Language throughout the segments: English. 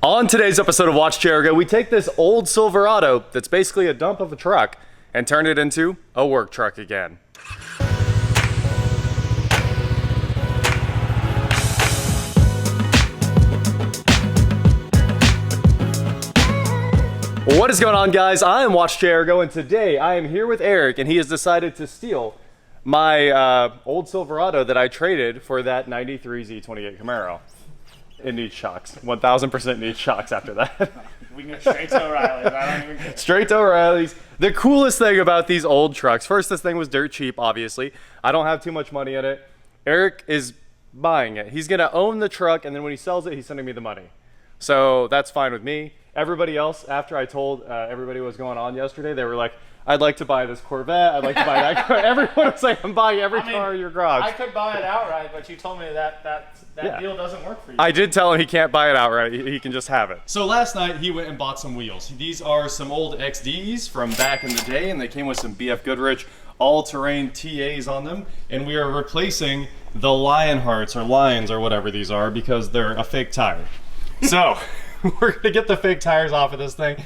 On today's episode of Watch Chair Go, we take this old Silverado that's basically a dump of a truck and turn it into a work truck again. What is going on, guys? I am Watch Chair Go, and today I am here with Eric, and he has decided to steal my old Silverado that I traded for that 93 Z28 Camaro. It needs shocks. 1000% needs shocks after that. We can go straight to O'Reilly's. I don't even care. Straight to O'Reilly's. The coolest thing about these old trucks, first, this thing was dirt cheap, obviously. I don't have too much money in it. Eric is buying it. He's gonna own the truck, and then when he sells it, he's sending me the money. So that's fine with me. Everybody else, after I told everybody what was going on yesterday, they were like, I'd like to buy this Corvette, I'd like to buy that car. Everyone was like, I'm buying every car in your garage. I could buy it outright, but you told me that deal doesn't work for you. I did tell him he can't buy it outright, he can just have it. So last night he went and bought some wheels. These are some old XDs from back in the day, and they came with some BF Goodrich all-terrain TAs on them, and we are replacing the Lionhearts or Lions or whatever these are because they're a fake tire. So we're gonna get the fake tires off of this thing.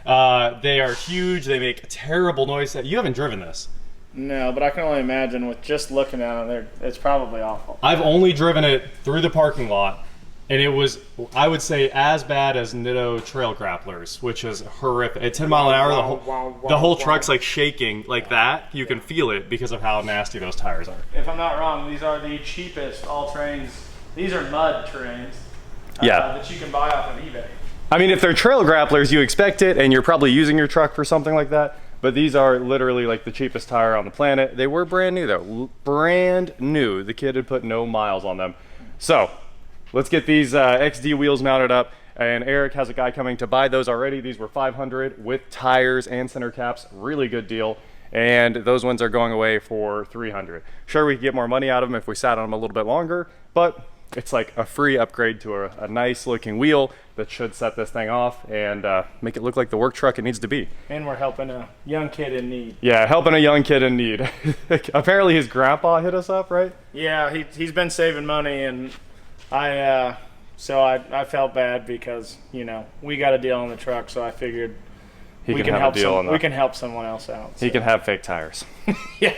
They are huge, they make terrible noise. You haven't driven this. No, but I can only imagine with just looking at it, it's probably awful. I've only driven it through the parking lot, and it was, I would say, as bad as Nitto Trail Grapplers, which is horrific. At 10 mile an hour, the whole truck's like shaking like that. You can feel it because of how nasty those tires are. If I'm not wrong, these are the cheapest all-terrains. These are mud terrains that you can buy off of eBay. I mean, if they're trail grapplers, you expect it, and you're probably using your truck for something like that. But these are literally like the cheapest tire on the planet. They were brand new though, brand new. The kid had put no miles on them. So let's get these XD wheels mounted up. And Eric has a guy coming to buy those already. These were $500 with tires and center caps. Really good deal. And those ones are going away for $300. Sure, we could get more money out of them if we sat on them a little bit longer, but it's like a free upgrade to a nice looking wheel that should set this thing off and make it look like the work truck it needs to be. And we're helping a young kid in need. Yeah, helping a young kid in need. Apparently his grandpa hit us up, right? Yeah, he's been saving money, and I felt bad because, you know, we got a deal on the truck, so I figured we can help someone else out. So. He can have fake tires. Yeah,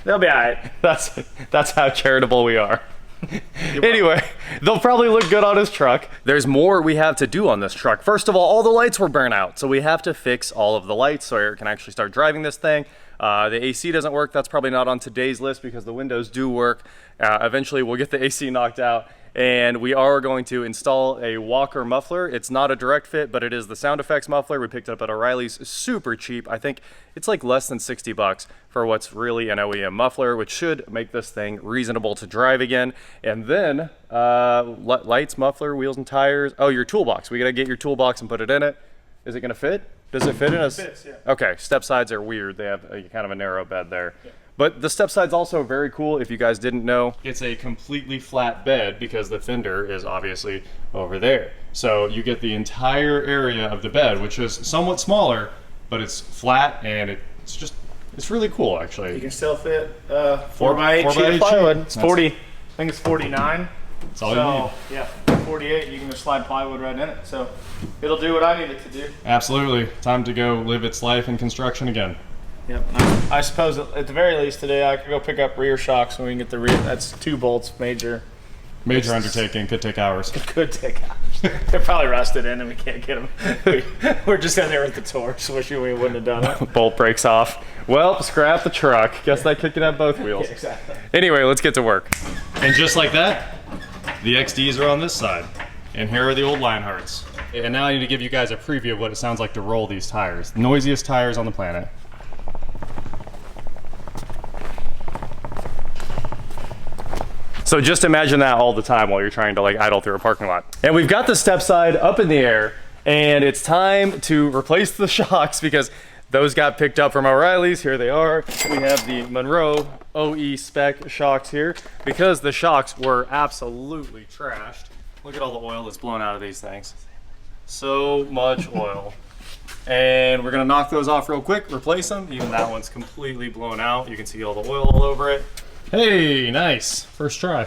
they'll be all right. That's how charitable we are. Anyway, they'll probably look good on his truck. There's more we have to do on this truck. First of all the lights were burnt out, so we have to fix all of the lights so Eric can actually start driving this thing. The AC doesn't work. That's probably not on today's list because the windows do work. Eventually we'll get the AC knocked out, and we are going to install a Walker muffler. It's not a direct fit, but it is the sound effects muffler. We picked it up at O'Reilly's, super cheap. I think it's like less than 60 bucks for what's really an OEM muffler, which should make this thing reasonable to drive again. And then lights, muffler, wheels and tires. Oh, your toolbox. We gotta get your toolbox and put it in it. Is it gonna fit? Does it fit in us? It fits, yeah. Okay, step sides are weird. They have kind of a narrow bed there. Yeah. But the step side's also very cool. If you guys didn't know, it's a completely flat bed because the fender is obviously over there. So you get the entire area of the bed, which is somewhat smaller, but it's flat and it's really cool actually. You can still fit 4x8 sheet of plywood. It's 40, I think it's 49. That's all you need. Yeah, 48, you can just slide plywood right in it. So it'll do what I need it to do. Absolutely. Time to go live its life in construction again. Yep. I suppose at the very least today I could go pick up rear shocks and we can get the rear. That's 2 bolts, major undertaking, could take hours. It could take hours. They're probably rusted in and we can't get them. We're just in there with the torch, wishing we wouldn't have done it. Bolt breaks off. Well, scrap the truck. Guess that could have both wheels. Yeah, exactly. Anyway, let's get to work. And just like that, the XDs are on this side. And here are the old Lionhearts. And now I need to give you guys a preview of what it sounds like to roll these tires. The noisiest tires on the planet. So just imagine that all the time while you're trying to like idle through a parking lot. And we've got the step side up in the air, and it's time to replace the shocks because those got picked up from O'Reilly's. Here they are. We have the Monroe OE spec shocks here because the shocks were absolutely trashed. Look at all the oil that's blown out of these things. So much oil. And we're gonna knock those off real quick, replace them. Even that one's completely blown out. You can see all the oil all over it. Hey, nice. First try.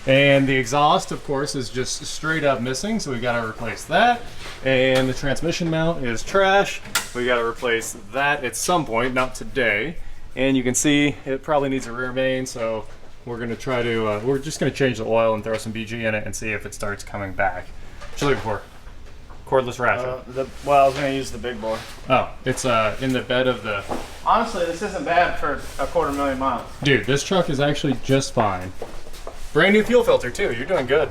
And the exhaust, of course, is just straight up missing, so we gotta replace that. And the transmission mount is trash. We gotta replace that at some point, not today. And you can see it probably needs a rear main, so we're gonna try to, we're just gonna change the oil and throw some BG in it and see if it starts coming back. What you looking for? Cordless ratchet. Well, I was going to use the big boy. Oh, it's in the bed of the... Honestly, this isn't bad for a 250,000 miles. Dude, this truck is actually just fine. Brand new fuel filter too, you're doing good.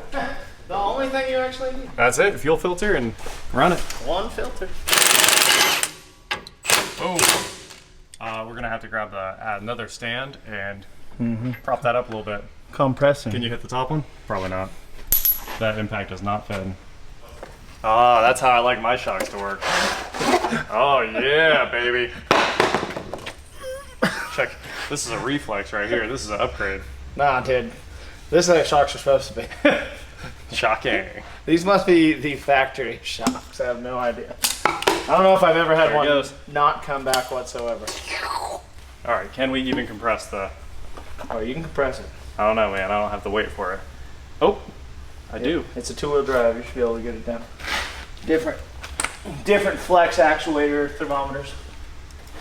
The only thing you actually need. That's it, fuel filter and run it. One filter. Oh. We're gonna have to grab another stand and prop that up a little bit. Compressing. Can you hit the top one? Probably not. That impact is not fed. Ah, that's how I like my shocks to work. Oh yeah, baby. Check, this is a reflex right here. This is an upgrade. Nah, dude. This is how shocks are supposed to be. Shocking. These must be the factory shocks. I have no idea. I don't know if I've ever had one not come back whatsoever. All right, can we even compress the... Oh, you can compress it. I don't know, man. I don't have to wait for it. Oh, I do. It's a two-wheel drive. You should be able to get it down. Different flex actuator thermometers.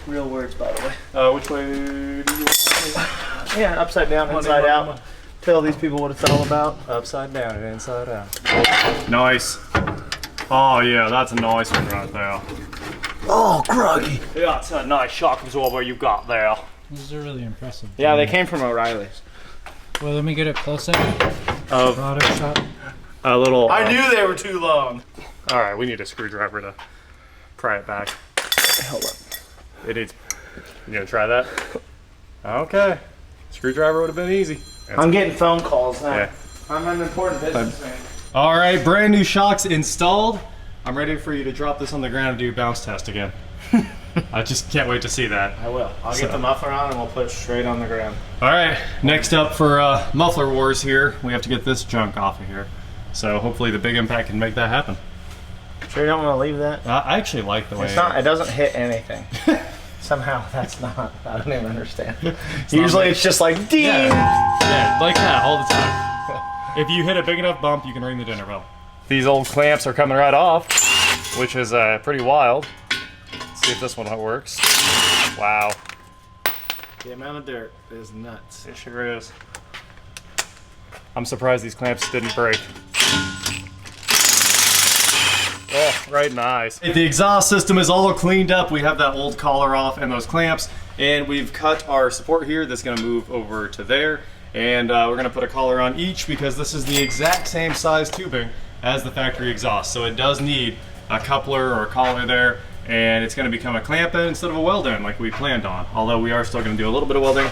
Real words, by the way. Which way do you want? Yeah, upside down, inside out. Tell these people what it's all about. Upside down and inside out. Nice. Oh yeah, that's a nice one right there. Oh, groggy. Yeah, that's a nice shock absorber you got there. These are really impressive. Yeah, they came from O'Reilly's. Well, let me get a close-up. Of shot. a little... I knew they were too long. All right, we need a screwdriver to pry it back. Hold up. It needs... You gonna try that? Okay. Screwdriver would have been easy. I'm getting phone calls now. Yeah. I'm an important businessman. All right, brand new shocks installed. I'm ready for you to drop this on the ground and do a bounce test again. I just can't wait to see that. I will. I'll get the muffler on and we'll put it straight on the ground. All right, next up for muffler wars here, we have to get this junk off of here. So hopefully the big impact can make that happen. Sure you don't want to leave that? I actually like the way it doesn't hit anything. Somehow that's not, I don't even understand. Usually it's just like, ding! Yeah, like that all the time. If you hit a big enough bump, you can ring the dinner bell. These old clamps are coming right off, which is pretty wild. Let's see if this one works. Wow. The amount of dirt is nuts. It sure is. I'm surprised these clamps didn't break. Oh, right in the eyes. The exhaust system is all cleaned up. We have that old collar off and those clamps, and we've cut our support here that's gonna move over to there. And we're gonna put a collar on each because this is the exact same size tubing as the factory exhaust. So it does need a coupler or a collar there, and it's gonna become a clamp end instead of a weld end like we planned on. Although we are still gonna do a little bit of welding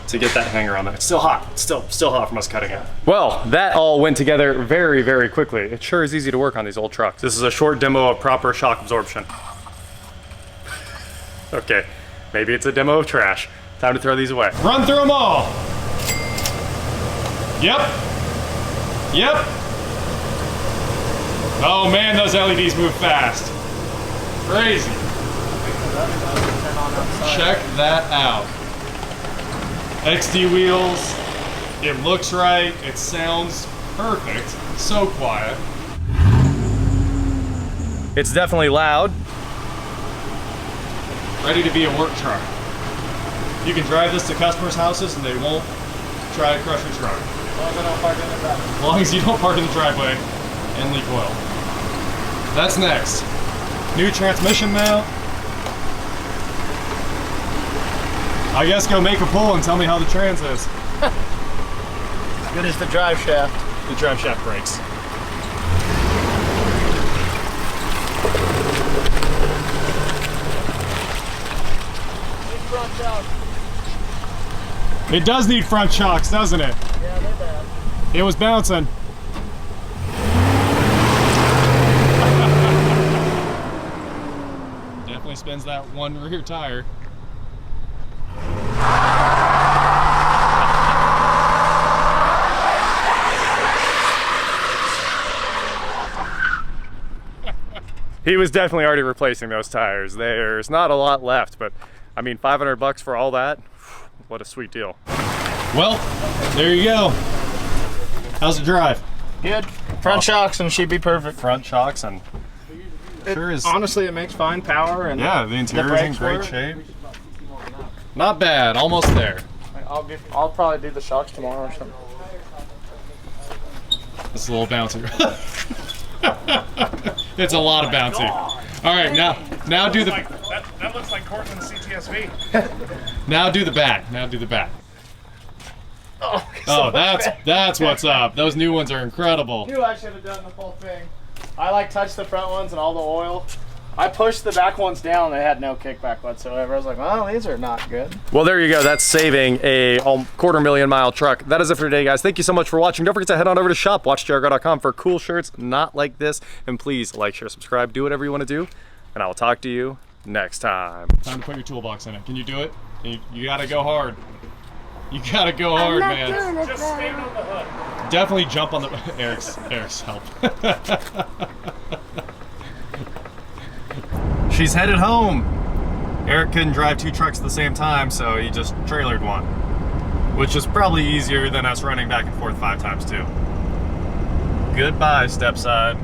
to get that hanger on there. It's still hot. It's still hot from us cutting it. Well, that all went together very, very quickly. It sure is easy to work on these old trucks. This is a short demo of proper shock absorption. Okay, maybe it's a demo of trash. Time to throw these away. Run through them all. Yep. Yep. Oh man, those LEDs move fast. Crazy. Check that out. XD wheels, it looks right, it sounds perfect, so quiet. It's definitely loud. Ready to be a work truck. You can drive this to customers' houses and they won't try to crush your truck. As long as you don't park in the driveway and leak oil. That's next. New transmission mount. I guess go make a pull and tell me how the trans is. As good as the drive shaft. The drive shaft breaks. Front shocks. It does need front shocks, doesn't it? Yeah, they're bad. It was bouncing. Definitely spins that one rear tire. He was definitely already replacing those tires. There's not a lot left, but I mean, $500 for all that, what a sweet deal. Well, there you go. How's it drive? Good. Front shocks and she'd be perfect. Front shocks and sure is. Honestly, it makes fine power and Yeah, the interior is in brakes great work. shape. Not bad, almost there. I'll probably do the shocks tomorrow or something. It's a little bouncy. It's a lot of bouncy. All right, now do the. That looks like Cortland's CTSV. Now do the back. Now do the back. Oh, that's what's up. Those new ones are incredible. Knew I should have done the full thing. I like touched the front ones and all the oil. I pushed the back ones down. They had no kickback whatsoever. I was like, well, these are not good. Well, there you go. That's saving a 250,000-mile truck. That is it for today, guys. Thank you so much for watching. Don't forget to head on over to shop.watchjargo.com for cool shirts not like this. And please like, share, subscribe, do whatever you want to do. And I will talk to you next time. Time to put your toolbox in it. Can you do it? You gotta go hard. You gotta go hard, man. Just stand on the hood. Definitely jump on the Eric's help. She's headed home. Eric couldn't drive 2 trucks at the same time, so he just trailered one, which is probably easier than us running back and forth 5 times too. Goodbye, stepside.